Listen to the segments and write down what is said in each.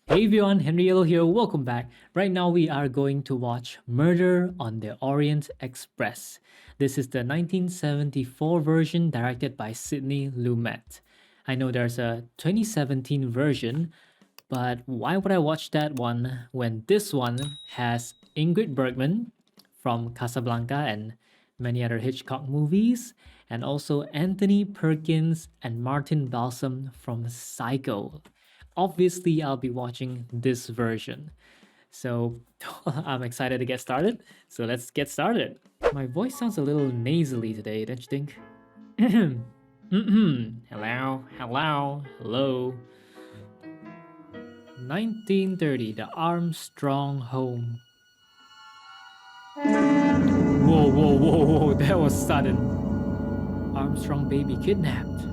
Hey everyone, Henriello here, welcome back. Right now we are going to watch Murder on the Orient Express. This is the 1974 version directed by Sidney Lumet. I know there's a 2017 version, but why would I watch that one when this one has Ingrid Bergman from Casablanca and many other Hitchcock movies, and also Anthony Perkins and Martin Balsam from Psycho. Obviously, I'll be watching this version. So I'm excited to get started. So let's get started. My voice sounds a little nasally today, don't you think? Hello, hello, hello. 1930, the Armstrong home. Whoa, whoa, whoa, whoa, that was sudden. Armstrong baby kidnapped.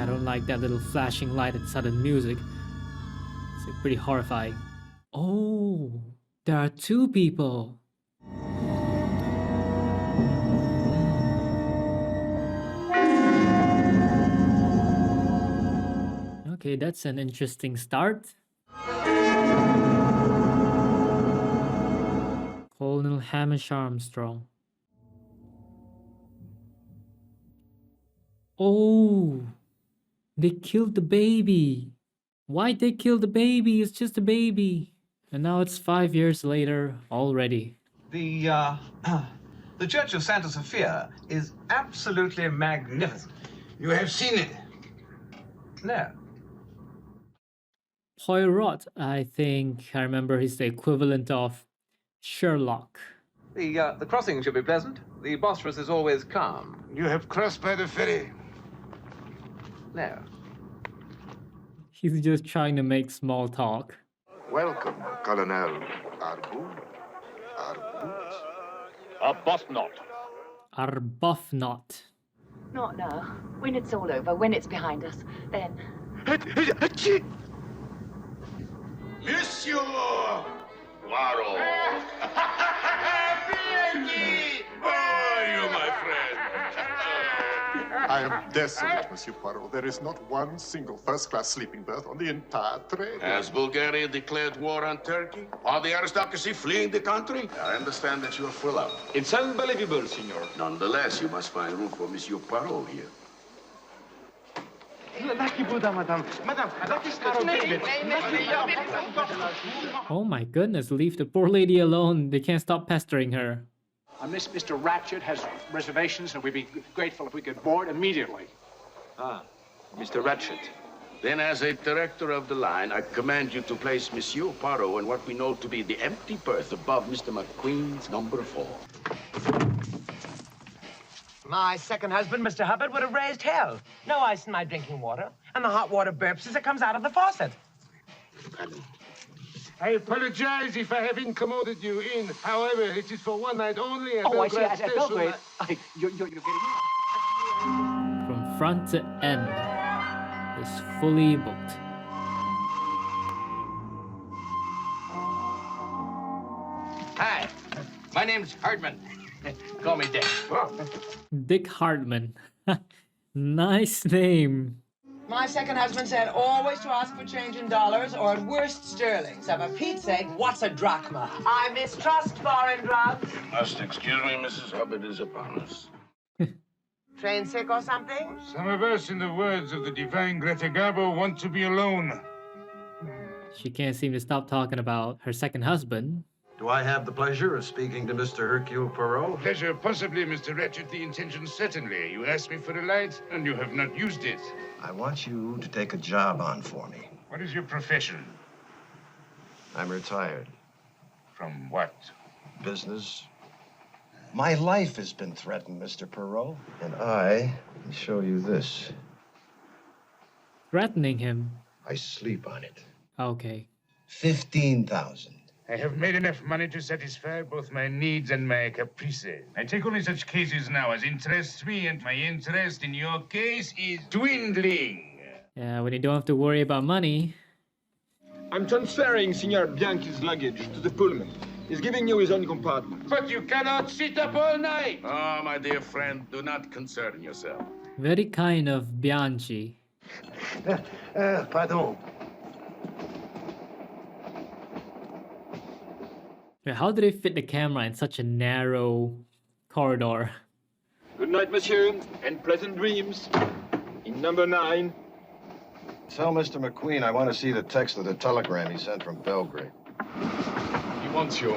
I don't like that little flashing light and sudden music. It's pretty horrifying. Oh, there are two people. Okay, that's an interesting start. Colonel Hamish Armstrong. Oh, they killed the baby. Why'd they kill the baby? It's just a baby. And now it's 5 years later already. The Church of Santa Sofia is absolutely magnificent. You have seen it? No. Poirot, I think I remember he's the equivalent of Sherlock. The crossing should be pleasant. The Bosphorus is always calm. You have crossed by the ferry? No. He's just trying to make small talk. Welcome, Colonel Arbut. Arbuthnot. Arbuthnot. Not now. When it's all over, when it's behind us, then. Monsieur! Poirot! Oh, you, my friend! I am desolate, Monsieur Poirot. There is not one single first-class sleeping berth on the entire train. Has Bulgaria declared war on Turkey? Are the aristocracy fleeing the country? I understand that you are full up. It's unbelievable, Signor. Nonetheless, you must find room for Monsieur Poirot here. Oh my goodness, leave the poor lady alone. They can't stop pestering her. Unless Mr. Ratchet has reservations, and we'd be grateful if we could board immediately. Ah, Mr. Ratchet. Then, as a director of the line, I command you to place Monsieur Poirot in what we know to be the empty berth above Mr. McQueen's number 4. My second husband, Mr. Hubbard, would have raised hell. No ice in my drinking water, and the hot water burps as it comes out of the faucet. I apologize if I have incommoded you in. However, it is for one night only at I see. Belgrade At Station. Belgrade. You're getting out. From front to end, it's fully booked. Hi, my name's Hardman. Call me Dick. Dick Hardman. Nice name. My second husband said always to ask for change in dollars or at worst sterling. So for Pete's sake, what's a drachma? I mistrust foreign drugs. Must excuse me, Mrs. Hubbard is upon us. Train sick or something? Some of us, in the words of the divine Greta Garbo, want to be alone. She can't seem to stop talking about her second husband. Do I have the pleasure of speaking to Mr. Hercule Poirot? Pleasure, possibly, Mr. Ratchet. The intention, certainly. You asked me for a light, and you have not used it. I want you to take a job on for me. What is your profession? I'm retired. From what? Business. My life has been threatened, Mr. Poirot, and I can show you this. Threatening him. I sleep on it. Okay. 15,000. I have made enough money to satisfy both my needs and my caprices. I take only such cases now as interest me, and my interest in your case is dwindling. Yeah, when you don't have to worry about money. I'm transferring Signor Bianchi's luggage to the Pullman. He's giving you his own compartment. But you cannot sit up all night. Oh, my dear friend, do not concern yourself. Very kind of Bianchi. Pardon. Wait, how did they fit the camera in such a narrow corridor? Good night, monsieur, and pleasant dreams. In number 9. Tell Mr. McQueen I want to see the text of the telegram he sent from Belgrade. He wants you.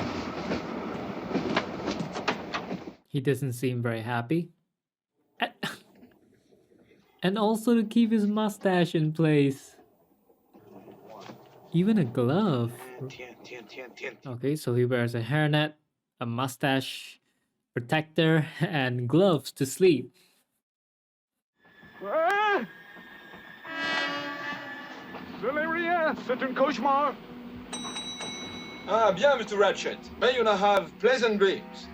He doesn't seem very happy. And also to keep his mustache in place. Even a glove. Okay, so he wears a hairnet, a mustache protector, and gloves to sleep. Valeria, c'est un cauchemar. Ah, bien, Mr. Ratchet. May you now have pleasant dreams.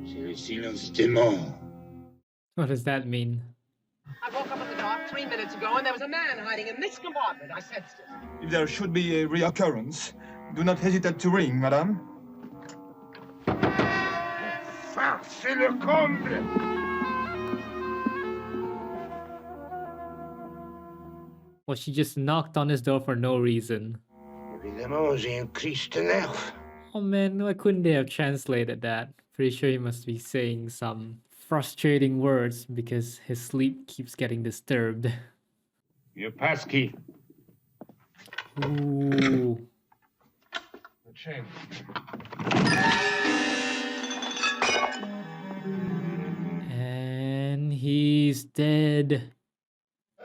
C'est le silence des morts. What does that mean? I woke up in the dark 3 minutes ago, and there was a man hiding in this compartment. I sensed it. If there should be a reoccurrence, do not hesitate to ring, madame. C'est le comble. Well, she just knocked on his door for no reason. Évidemment, j'ai un crise de nerfs. Oh man, why couldn't they have translated that? Pretty sure he must be saying some frustrating words because his sleep keeps getting disturbed. Your passkey. Ooh. The chain. And he's dead.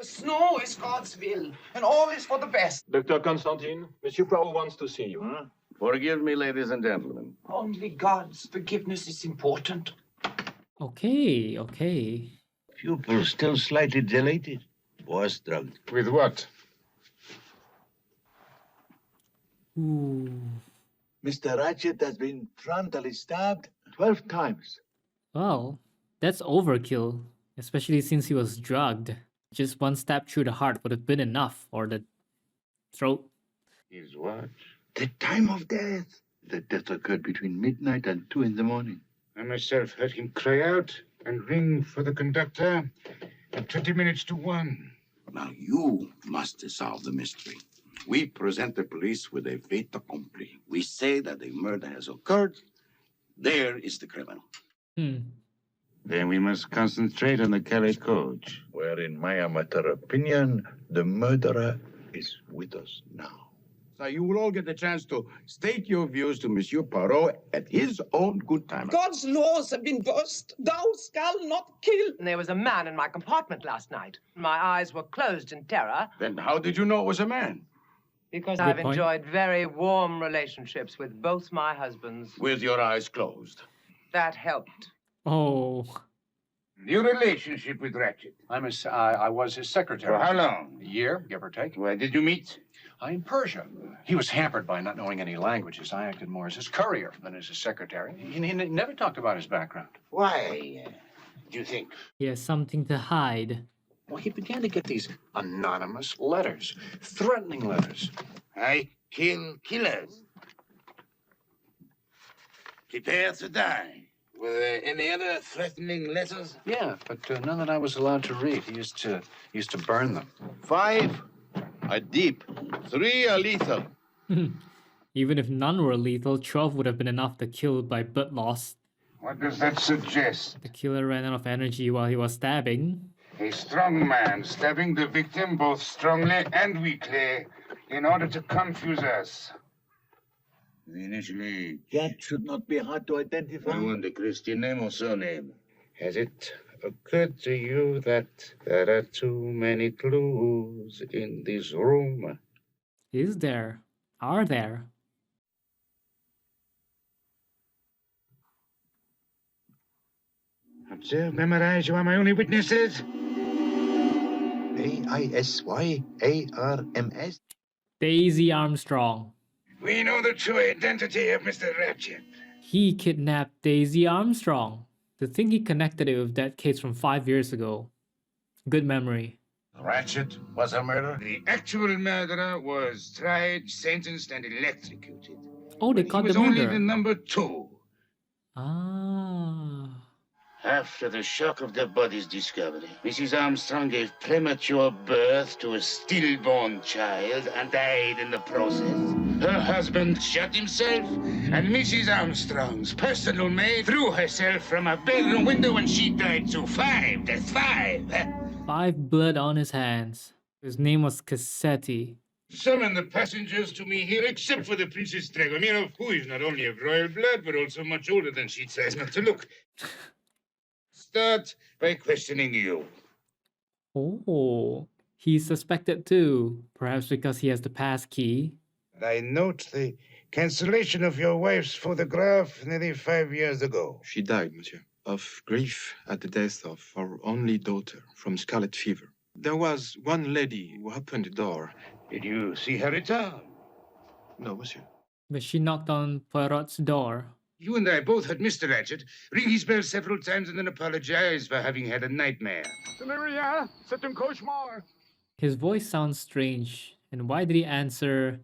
Snow is God's will, and all is for the best. Dr. Constantine, Monsieur Poirot wants to see you. Huh? Forgive me, ladies and gentlemen. Only God's forgiveness is important. Okay, okay. Pupil still slightly dilated. Was drugged. With what? Ooh. Mr. Ratchet has been frontally stabbed 12 times. Well, that's overkill, especially since he was drugged. Just one stab through the heart would have been enough, or the throat. His what? The time of death. The death occurred between midnight and 2 in the morning. I myself heard him cry out and ring for the conductor at 20 minutes to 1. Now you must solve the mystery. We present the police with a fait accompli. We say that a murder has occurred. There is the criminal. Then we must concentrate on the Calais coach. Where, in my amateur opinion, the murderer is with us now. Now you will all get the chance to state your views to Monsieur Poirot at his own good time. God's laws have been burst. Thou shalt not kill. There was a man in my compartment last night. My eyes were closed in terror. Then how did you know it was a man? Because Good I've point. enjoyed very warm relationships with both my husbands. With your eyes closed. That helped. Oh. Your relationship with Ratchet. I was his secretary. For how long? A year, give or take. Where did you meet? In Persia. He was hampered by not knowing any languages. I acted more as his courier than as his secretary. He never talked about his background. Why, do you think? He has something to hide. Well, he began to get these anonymous letters, threatening letters. I kill killers. Prepare to die. Were there any other threatening letters? Yeah, but none that I was allowed to read. He used to burn them. 5 are deep. 3 are lethal. Even if none were lethal, 12 would have been enough to kill by blood loss. What does that suggest? The killer ran out of energy while he was stabbing. A strong man stabbing the victim both strongly and weakly in order to confuse us. Initially, That should not be hard to identify. you want a Christian name or surname? Has it occurred to you that there are too many clues in this room? Is there? Are there? Observe, memorize, you are my only witnesses. AISYARMS. Daisy Armstrong. We know the true identity of Mr. Ratchet. He kidnapped Daisy Armstrong. To think he connected it with that case from 5 years ago. Good memory. Ratchet was a murderer? The actual murderer was tried, sentenced, and electrocuted. Oh, they He caught was the only murderer. the number 2. Ah. After the shock of the body's discovery, Mrs. Armstrong gave premature birth to a stillborn child and died in the process. Her husband shot himself, and Mrs. Armstrong's personal maid threw herself from a bedroom window and she died too. That's five. 5 blood on his hands. His name was Cassetti. Summon the passengers to me here, except for the Princess Dragomir, who is not only of royal blood, but also much older than she tries not to look. Start by questioning you. Oh, he's suspected too. Perhaps because he has the pass key. I note the cancellation of your wife's photograph nearly 5 years ago. She died, monsieur, of grief at the death of our only daughter from scarlet fever. There was one lady who opened the door. Did you see her return? No, monsieur. But she knocked on Poirot's door. You and I both heard Mr. Ratchet ring his bell several times and then apologize for having had a nightmare. Delirium, c'est un cauchemar. His voice sounds strange. And why did he answer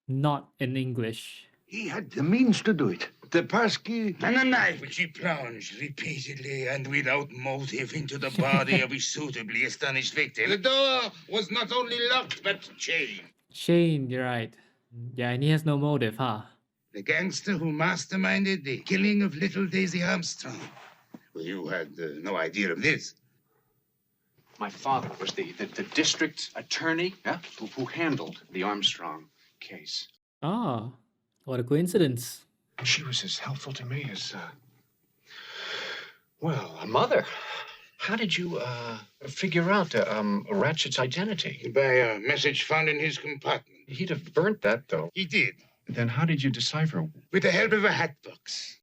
not in English? He had the means to do it. The passkey And a knife which he plunged repeatedly and without motive into the body of his suitably astonished victim. The door was not only locked, but chained. Shane, you're right. Yeah, and he has no motive, huh? The gangster who masterminded the killing of little Daisy Armstrong. Well, you had no idea of this. My father was the district attorney, yeah, who handled the Armstrong case. Ah, what a coincidence. She was as helpful to me as, well, a mother. How did you, figure out, Ratchet's identity? By a message found in his compartment. He'd have burnt that, though. He did. Then how did you decipher? With the help of a hat box.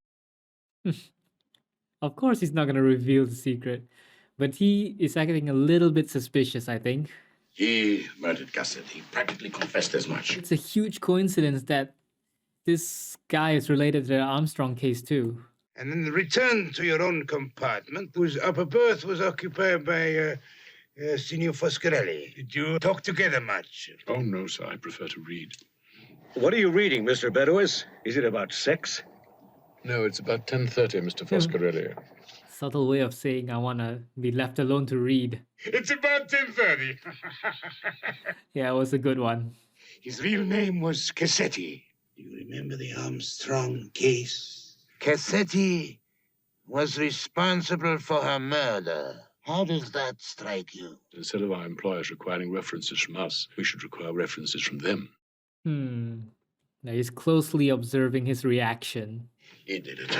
Of course he's not going to reveal the secret. But he is acting a little bit suspicious, I think. He murdered Cassett. He practically confessed as much. It's a huge coincidence that this guy is related to the Armstrong case too. And then returned to your own compartment, whose upper berth was occupied by Signor Foscarelli. Did you talk together much? Oh, no, sir. I prefer to read. What are you reading, Mr. Bedouis? Is it about sex? No, it's about 10:30, Mr. Foscarelli. Subtle way of saying I want to be left alone to read. It's about 10:30. Yeah, it was a good one. His real name was Cassetti. Do you remember the Armstrong case? Cassetti was responsible for her murder. How does that strike you? Instead of our employers requiring references from us, we should require references from them. Now he's closely observing his reaction. He did it.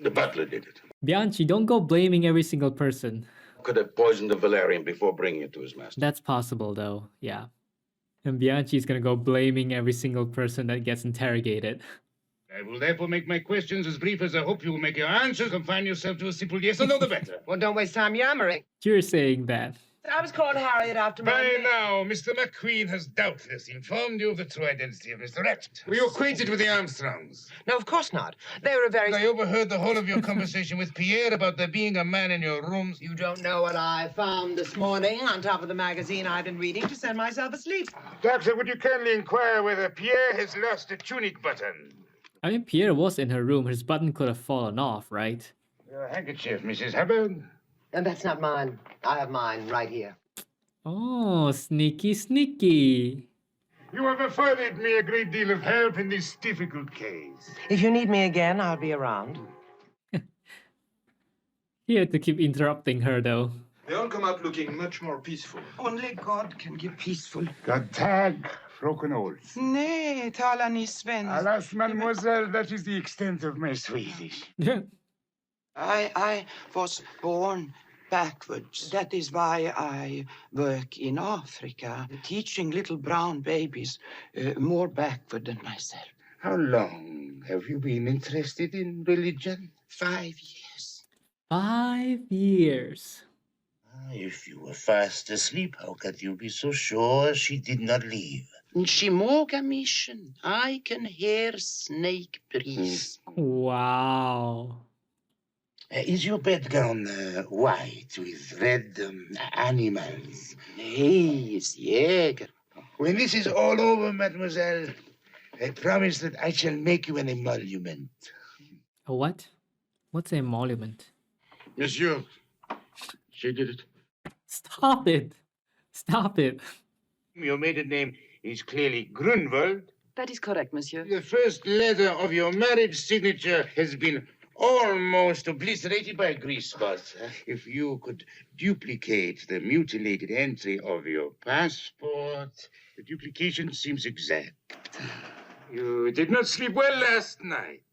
The butler did it. Bianchi, don't go blaming every single person. Could have poisoned the valerian before bringing it to his master. That's possible though, yeah. And Bianchi's gonna go blaming every single person that gets interrogated. I will therefore make my questions as brief as I hope you will make your answers. Confine yourself to a simple yes or no, the better. Well, don't waste time yammering. You're saying that. I was called Harriet after my... By now, Mr. McQueen has doubtless informed you of the true identity of Mr. Ratchet. Were you acquainted with the Armstrongs? No, of course not. They were a very... I overheard the whole of your conversation with Pierre about there being a man in your rooms. You don't know what I found this morning on top of the magazine I've been reading to send myself asleep. Doctor, would you kindly inquire whether Pierre has lost a tunic button? I mean, Pierre was in her room. His button could have fallen off, right? Your handkerchief, Mrs. Hubbard. And that's not mine. I have mine right here. Oh, sneaky, sneaky. You have afforded me a great deal of help in this difficult case. If you need me again, I'll be around. He had to keep interrupting her, though. They all come out looking much more peaceful. Only God can give peaceful. God tag, Fröken Olds. Nej, talar ni svenska? Alas, mademoiselle, that is the extent of my Swedish. I was born backwards. That is why I work in Africa, teaching little brown babies more backward than myself. How long have you been interested in religion? 5 years. 5 years. If you were fast asleep, how could you be so sure she did not leave? Shimoga mission. I can hear snake breeze. Wow. Is your bedgown white with red animals? Nay, it's Jäger. When this is all over, mademoiselle, I promise that I shall make you an emolument. A what? What's an emolument? Monsieur, she did it. Stop it. Stop it. Your maiden name is clearly Grunwald. That is correct, monsieur. The first letter of your marriage signature has been almost obliterated by grease spots. If you could duplicate the mutilated entry of your passport, the duplication seems exact. You did not sleep well last night.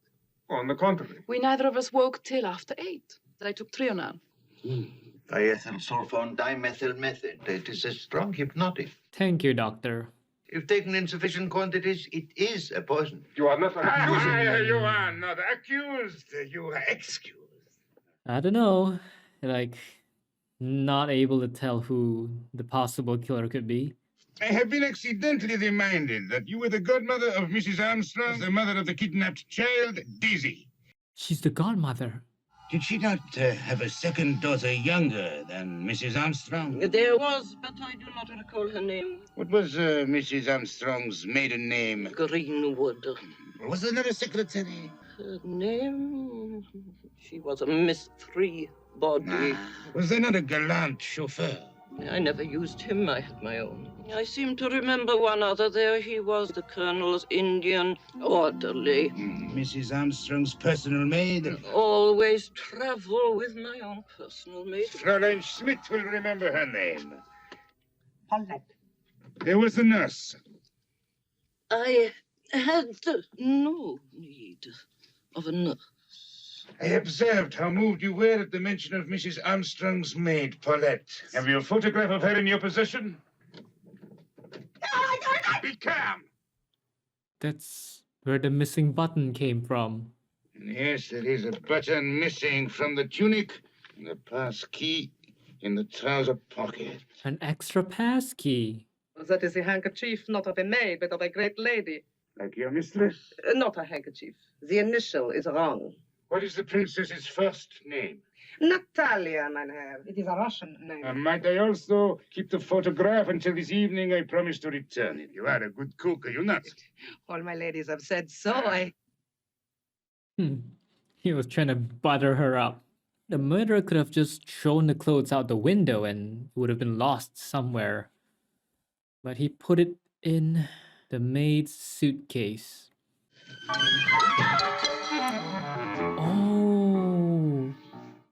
On the contrary. We neither of us woke till after 8. I took Trional. Diethyl sulfone dimethyl method. It is a strong hypnotic. Thank you, doctor. If taken in sufficient quantities, it is a poison. You are not accusing. You are not accused. You are excused. I don't know. Like, not able to tell who the possible killer could be. I have been accidentally reminded that you were the godmother of Mrs. Armstrong, the mother of the kidnapped child, Daisy. She's the godmother. Did she not have a second daughter younger than Mrs. Armstrong? There was, but I do not recall her name. What was Mrs. Armstrong's maiden name? Greenwood. Was there not a secretary? Her name? She was a mystery body. Was there not a gallant chauffeur? I never used him. I had my own. I seem to remember one other there. He was the Colonel's Indian orderly. Mrs. Armstrong's personal maid? Always travel with my own personal maid. Fräulein Schmidt will remember her name. Paulette. There was the nurse. I had no need of a nurse. I observed how moved you were at the mention of Mrs. Armstrong's maid, Paulette. Have you a photograph of her in your possession? Be calm. That's where the missing button came from. Yes, there is a button missing from the tunic and the pass key in the trouser pocket. An extra pass key. That is a handkerchief, not of a maid, but of a great lady. Like your mistress? Not a handkerchief. The initial is wrong. What is the princess's first name? Natalia, mein Herr. It is a Russian name. Might I also keep the photograph until this evening? I promise to return it. You are a good cook, are you not? All my ladies have said so. He was trying to butter her up. The murderer could have just thrown the clothes out the window and would have been lost somewhere. But he put it in the maid's suitcase. Oh,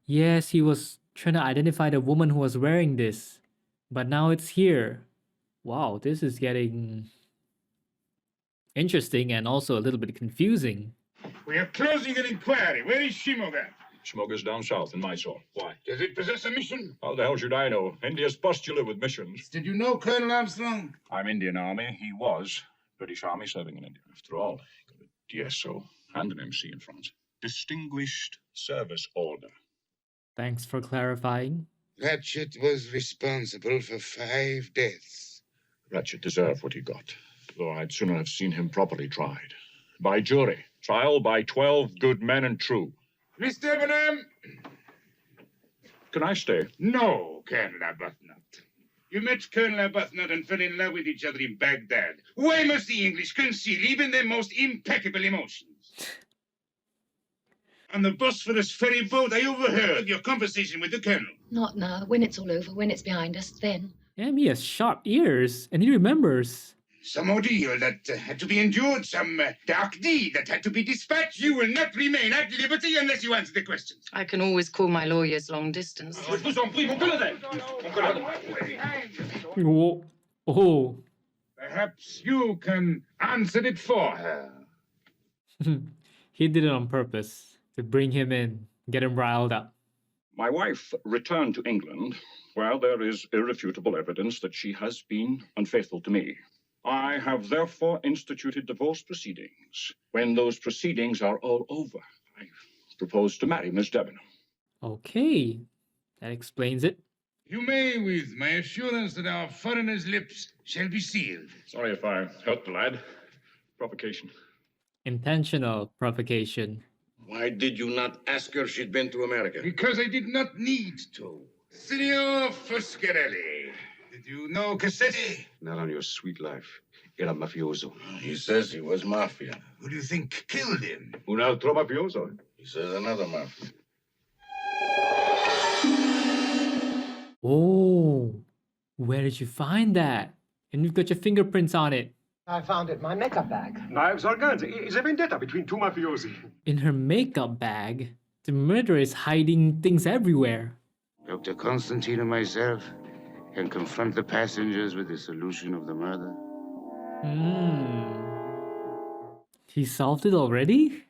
yes, he was trying to identify the woman who was wearing this. But now it's here. Wow, this is getting interesting and also a little bit confusing. We are closing an inquiry. Where is Shimoga? Shimoga's down south in Mysore. Why? Does it possess a mission? How the hell should I know? India's postulate with missions. Did you know Colonel Armstrong? I'm Indian Army. He was British Army serving in India. After all, got a DSO and an MC in France. Distinguished Service Order. Thanks for clarifying. Ratchet was responsible for 5 deaths. Ratchet deserved what he got, though I'd sooner have seen him properly tried. By jury. Trial by 12 good men and true. Mr. Benham! Can I stay? No, Colonel Arbuthnot. You met Colonel Arbuthnot and fell in love with each other in Baghdad. Why must the English conceal even their most impeccable emotions? On the Bosphorus ferry boat, I overheard your conversation with the Colonel. Not now. When it's all over, when it's behind us, then. Damn, he has sharp ears, and he remembers. Some ordeal that had to be endured, some dark deed that had to be dispatched. You will not remain at liberty unless you answer the questions. I can always call my lawyers long distance. Oh. Oh. Perhaps you can answer it for her. He did it on purpose, to bring him in, get him riled up. My wife returned to England, where there is irrefutable evidence that she has been unfaithful to me. I have therefore instituted divorce proceedings. When those proceedings are all over, I propose to marry Miss Debenham. Okay, that explains it. You may, with my assurance that our foreigner's lips shall be sealed. Sorry if I hurt the lad. Provocation. Intentional provocation. Why did you not ask her if she'd been to America? Because I did not need to. Signor Foscarelli, did you know Cassetti? Not on your sweet life. Era mafioso. He says he was mafia. Who do you think killed him? Un altro mafioso. He says another mafia. Oh, where did you find that? And you've got your fingerprints on it. I found it in my makeup bag. Knives or guns? Is a vendetta between two mafiosi. In her makeup bag? The murderer is hiding things everywhere. Dr. Constantine and myself can confront the passengers with the solution of the murder. He solved it already?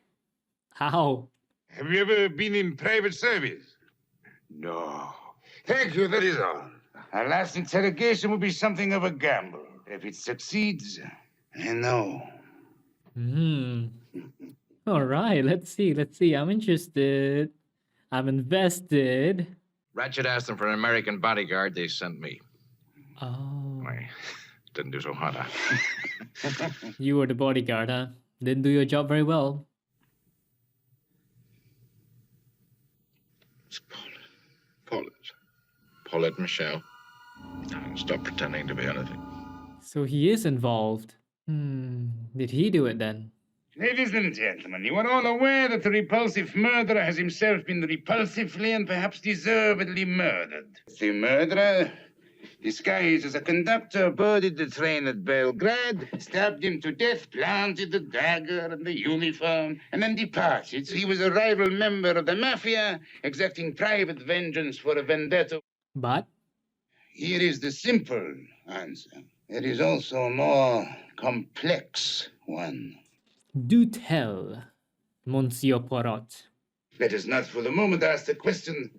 How? Have you ever been in private service? No. Thank you, that is all. Our last interrogation will be something of a gamble. If it succeeds, I know. All right, let's see. I'm interested. I'm invested. Ratchet asked them for an American bodyguard. They sent me. Oh. I didn't do so hot, huh? You were the bodyguard, huh? Didn't do your job very well. It's Paulette Michelle. Stop pretending to be anything. So he is involved. Did he do it then? Ladies and gentlemen, you are all aware that the repulsive murderer has himself been repulsively and perhaps deservedly murdered. The murderer, disguised as a conductor, boarded the train at Belgrade, stabbed him to death, planted the dagger and the uniform, and then departed. He was a rival member of the mafia, exacting private vengeance for a vendetta. But? Here is the simple answer. There is also a more complex one. Do tell, Monsieur Poirot. Let us not for the moment ask the question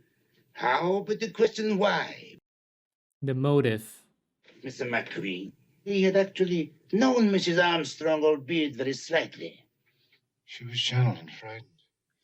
how, but the question why. The motive. Mr. McQueen, he had actually known Mrs. Armstrong, albeit very slightly. She was shallow and frightened.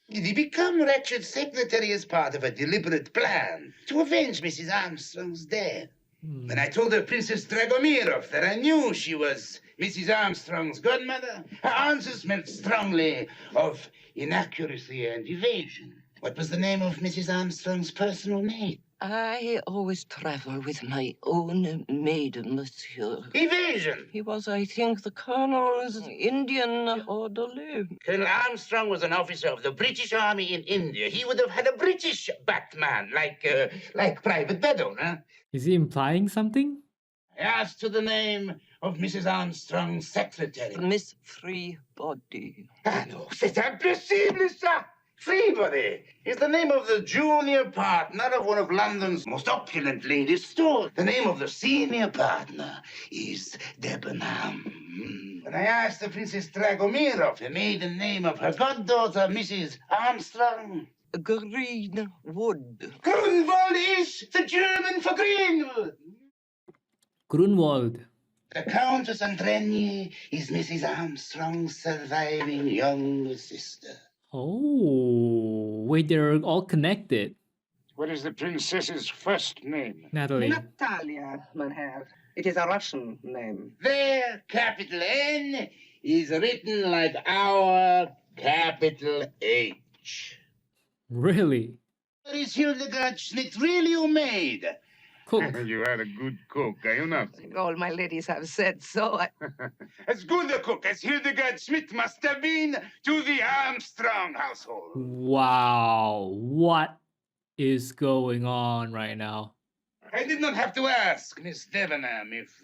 Did he become Ratchet's secretary as part of a deliberate plan to avenge Mrs. Armstrong's death? When I told her Princess Dragomirov that I knew she was Mrs. Armstrong's godmother, her answer smelled strongly of inaccuracy and evasion. What was the name of Mrs. Armstrong's personal maid? I always travel with my own maid, Monsieur. Evasion! He was, I think, the Colonel's Indian orderly. Colonel Armstrong was an officer of the British Army in India. He would have had a British Batman, like Private Beddoe, huh? Is he implying something? I asked for the name of Mrs. Armstrong's secretary. Miss Freebody. Ah, no, c'est impossible, ça! Freebody is the name of the junior partner of one of London's most opulent ladies' stores. The name of the senior partner is Debenham. When I asked the Princess Dragomirov the maiden name of her goddaughter, Mrs. Armstrong, Greenwood. Grunwald is the German for Greenwood. Grunwald. The Countess Andreni is Mrs. Armstrong's surviving younger sister. Oh, wait, they're all connected. What is the princess's first name? Natalie. Natalia, mein Herr. It is a Russian name. Their capital N is written like our capital H. Really? What is Hildegard Schmidt really your maid? Cook. You are a good cook, are you not? All my ladies have said so. As good a cook as Hildegard Schmidt must have been to the Armstrong household. Wow. What is going on right now? I did not have to ask Miss Debenham if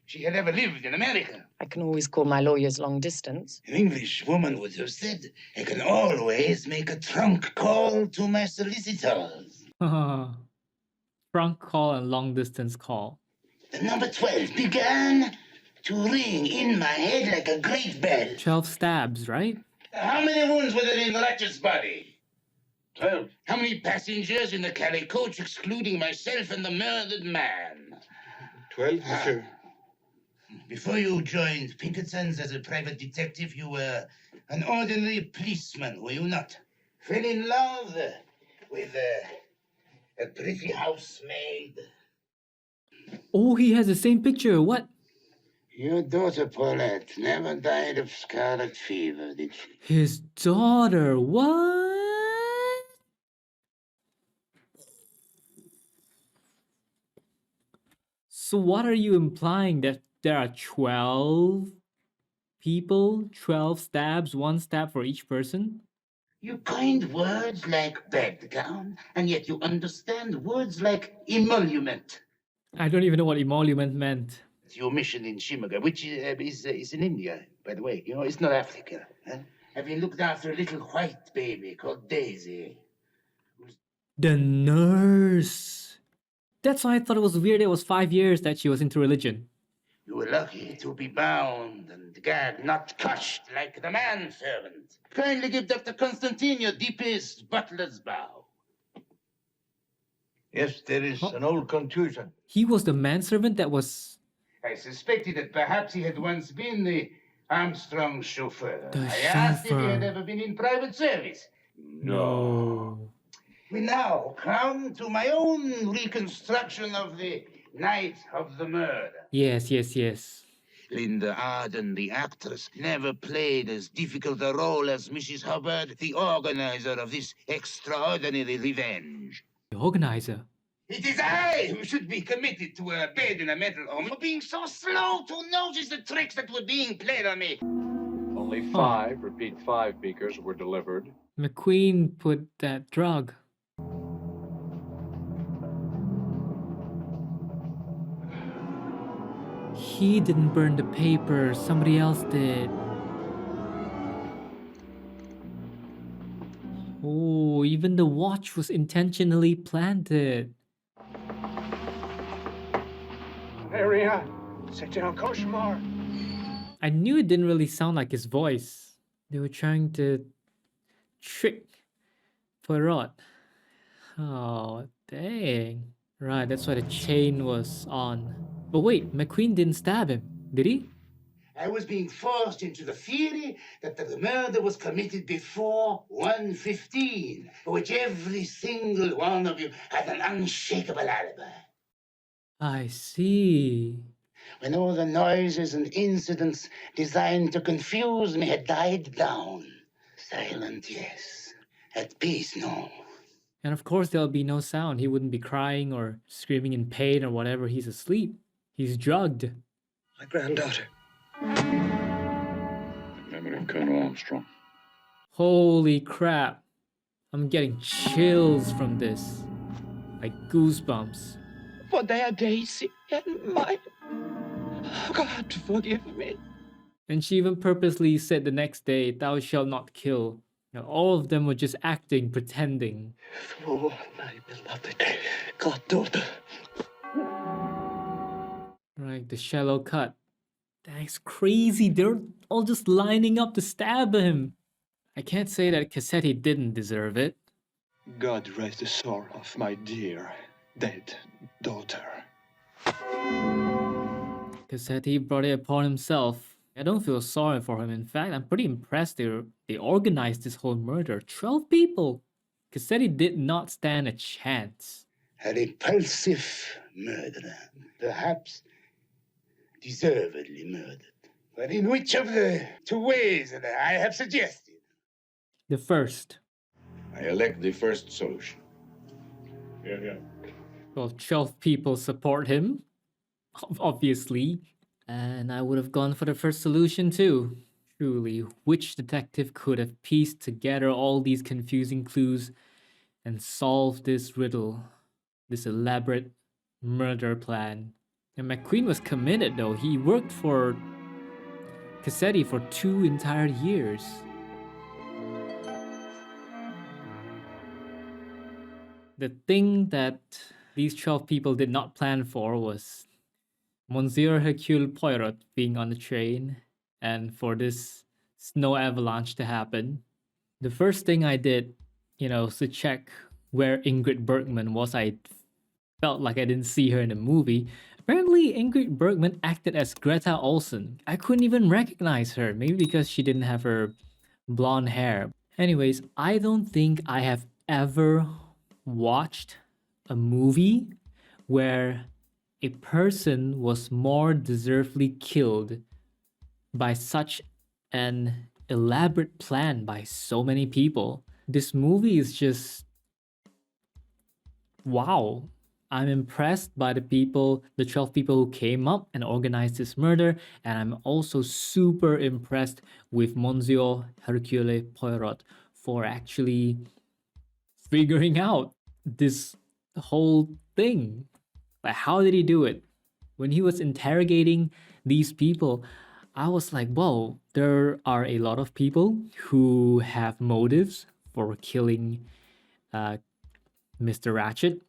she had ever lived in America. I can always call my lawyers long distance. An English woman would have said, I can always make a trunk call to my solicitors. Trunk call and long distance call. The number 12 began to ring in my head like a great bell. 12 stabs, right? How many wounds were there in the Ratchet's body? 12. How many passengers in the Calais coach, excluding myself and the murdered man? 12, monsieur. Before you joined Pinkerton's as a private detective, you were an ordinary policeman, were you not? Fell in love with a pretty housemaid. Oh, he has the same picture. What? Your daughter, Paulette, never died of scarlet fever, did she? His daughter. What? So what are you implying? That there are 12 people, 12 stabs, one stab for each person? You coined words like bedgown, and yet you understand words like emolument. I don't even know what emolument meant. It's your mission in Shimaga, which is in India, by the way. You know, it's not Africa. Huh? Having looked after a little white baby called Daisy. The nurse. That's why I thought it was weird it was 5 years that she was into religion. You were lucky to be bound and gagged, not crushed like the manservant. Kindly give Dr. Constantine your deepest butler's bow. Yes, there is an old contusion. He was the manservant that was... I suspected that perhaps he had once been the Armstrong chauffeur. The I asked if he had chauffeur. ever been in private service. No. We now come to my own reconstruction of the night of the murder. Yes, yes, yes. Linda Arden, the actress, never played as difficult a role as Mrs. Hubbard, the organizer of this extraordinary revenge. The organizer. It is I who should be committed to a bed in a mental home for being so slow to notice the tricks that were being played on me. Only 5, repeat 5 beakers were delivered. McQueen put that drug. He didn't burn the paper, somebody else did. Oh, even the watch was intentionally planted. Area, c'est un cauchemar. I knew it didn't really sound like his voice. They were trying to trick Poirot. Oh, dang. Right, that's why the chain was on. But wait, McQueen didn't stab him, did he? I was being forced into the theory that the murder was committed before 1:15, for which every single one of you had an unshakable alibi. I see. When all the noises and incidents designed to confuse me had died down. Silent, yes. At peace, no. And of course there'll be no sound. He wouldn't be crying or screaming in pain or whatever. He's asleep. He's drugged. My granddaughter. In memory of Colonel Armstrong. Holy crap. I'm getting chills from this. Like goosebumps. For their Daisy and mine. God forgive me. And she even purposely said the next day, "Thou shalt not kill." Now, all of them were just acting, pretending. For my beloved goddaughter. Right, the shallow cut. That's crazy. They're all just lining up to stab him. I can't say that Cassetti didn't deserve it. God rest the soul of my dear dead daughter. Cassetti brought it upon himself. I don't feel sorry for him. In fact, I'm pretty impressed they organized this whole murder. 12 people. Cassetti did not stand a chance. A repulsive murderer. Perhaps deservedly murdered. But in which of the 2 ways that I have suggested? The first. I elect the first solution. Yeah. Well, 12 people support him. Obviously. And I would have gone for the first solution too. Truly, which detective could have pieced together all these confusing clues and solved this riddle, this elaborate murder plan? And McQueen was committed though. He worked for Cassetti for 2 entire years. The thing that these 12 people did not plan for was Monsieur Hercule Poirot being on the train and for this snow avalanche to happen. The first thing I did, was to check where Ingrid Bergman was. I felt like I didn't see her in the movie. Apparently, Ingrid Bergman acted as Greta Olsen. I couldn't even recognize her, maybe because she didn't have her blonde hair. Anyways, I don't think I have ever watched a movie where a person was more deservedly killed by such an elaborate plan by so many people. This movie is just wow. I'm impressed by the 12 people who came up and organized this murder, and I'm also super impressed with Monsieur Hercule Poirot for actually figuring out this whole thing. Like, how did he do it? When he was interrogating these people, I was like, whoa, there are a lot of people who have motives for killing Mr. Ratchet,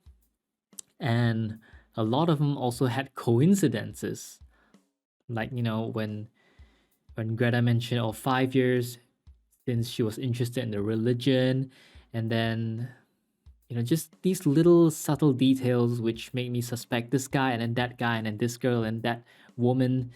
and a lot of them also had coincidences. Like, you know, when Greta mentioned, oh, 5 years since she was interested in the religion, and then, you know, just these little subtle details which make me suspect this guy and then that guy and then this girl and that woman.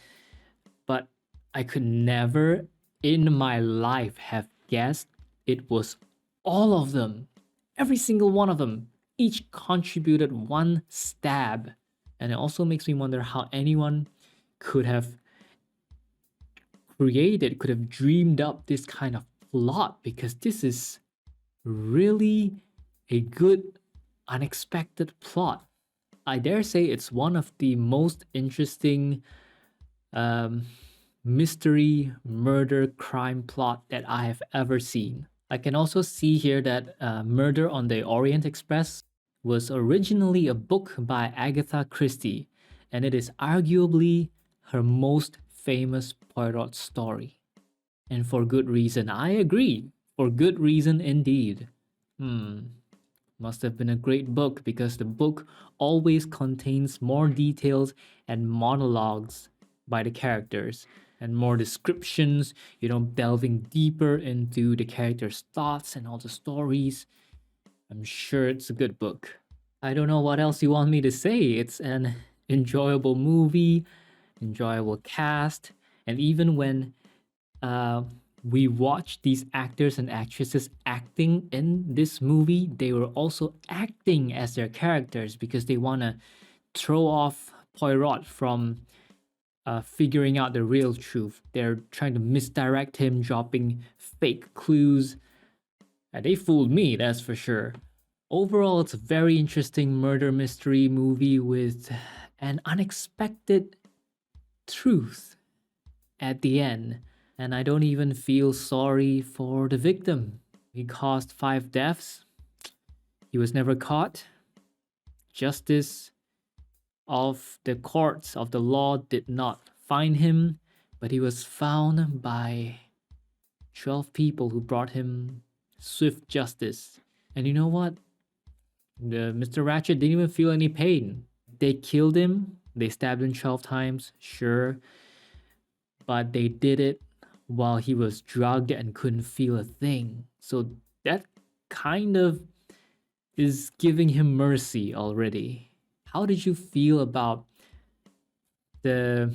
But I could never in my life have guessed it was all of them. Every single one of them. Each contributed one stab. And it also makes me wonder how anyone could have dreamed up this kind of plot, because this is really a good, unexpected plot. I dare say it's one of the most interesting mystery, murder, crime plot that I have ever seen. I can also see here that Murder on the Orient Express was originally a book by Agatha Christie, and it is arguably her most famous Poirot story. And for good reason, I agree. For good reason indeed. Must have been a great book, because the book always contains more details and monologues by the characters and more descriptions, you know, delving deeper into the characters' thoughts and all the stories. I'm sure it's a good book. I don't know what else you want me to say. It's an enjoyable movie, enjoyable cast, and even when we watch these actors and actresses acting in this movie, they were also acting as their characters, because they want to throw off Poirot from figuring out the real truth. They're trying to misdirect him, dropping fake clues. They fooled me, that's for sure. Overall, it's a very interesting murder mystery movie with an unexpected truth at the end. And I don't even feel sorry for the victim. He caused 5 deaths. He was never caught. Justice of the courts of the law did not find him, but he was found by 12 people who brought him swift justice. And you know what? Mr. Ratchet didn't even feel any pain. They killed him. They stabbed him 12 times, sure. But they did it while he was drugged and couldn't feel a thing. So that kind of is giving him mercy already. How did you feel about the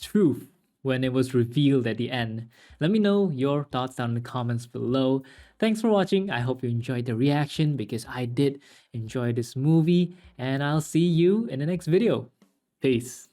truth when it was revealed at the end? Let me know your thoughts down in the comments below. Thanks for watching. I hope you enjoyed the reaction, because I did enjoy this movie, and I'll see you in the next video. Peace.